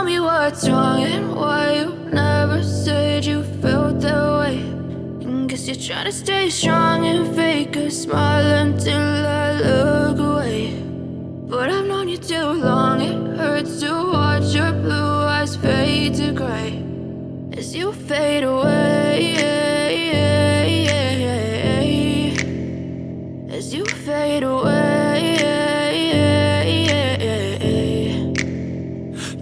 tell me what's wrong and why you never said you felt that way. And guess you're trying to stay strong and fake a smile until I look away. But I've known you too long, it hurts to watch your blue eyes fade to gray as you fade away, as you fade away.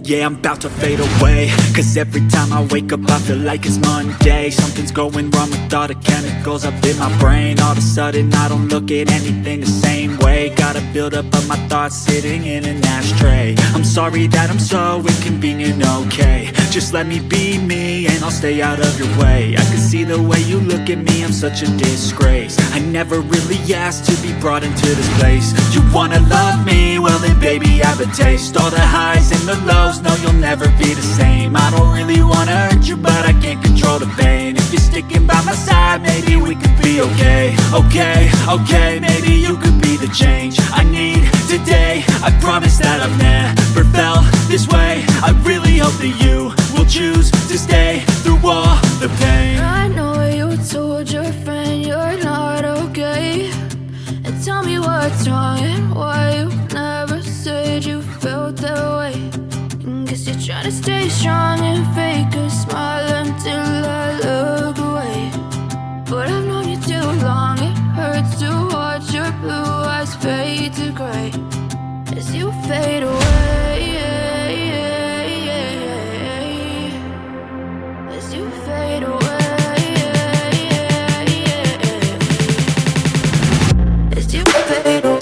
Yeah, I'm about to fade away, cause every time I wake up I feel like it's Monday. Something's going wrong with all the chemicals up in my brain. All of a sudden I don't look at anything the same way. Gotta build up of my thoughts sitting in an ashtray. I'm sorry that I'm so inconvenient, okay. Just let me be me and I'll stay out of your way. I can see the way you look at me, I'm such a disgrace. I never really asked to be brought into this place. You wanna love me? Well then baby have a taste. All the highs and the lows, no, you'll never be the same. I don't really wanna hurt you, but I can't control the pain. If you're sticking by my side, maybe we could be okay. Okay, maybe you could be the change I need today. I promise that I've never felt this way. I really hope that you will choose to stay through all the pain. I know you told your friend you're not okay, and tell me what's wrong and why you never said you felt that way. Guess you're trying to stay strong and fake a smile until I look away. But I've known you too long, it hurts to watch your blue eyes fade to gray as you fade away, as you fade away, as you fade away.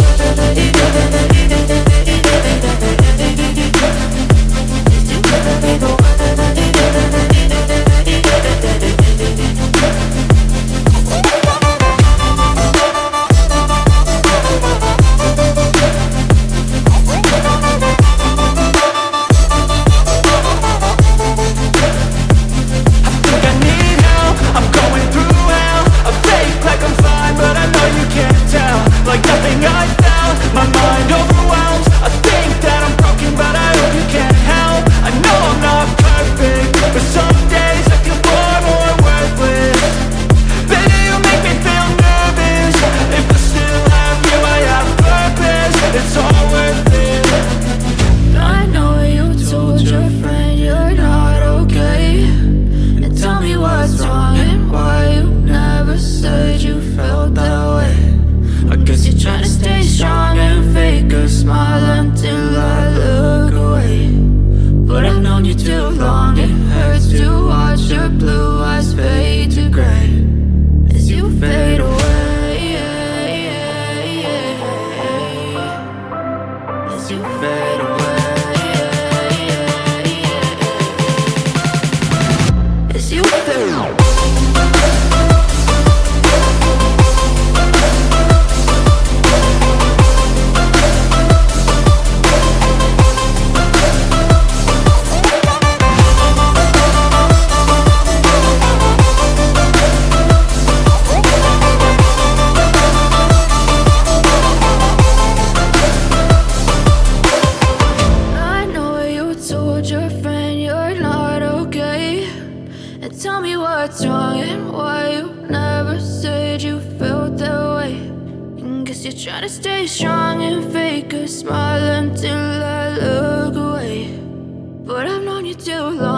Tell me what's wrong and why you never said you felt that way. And guess you're trying to stay strong and fake a smile until I look away. But I've known you too long.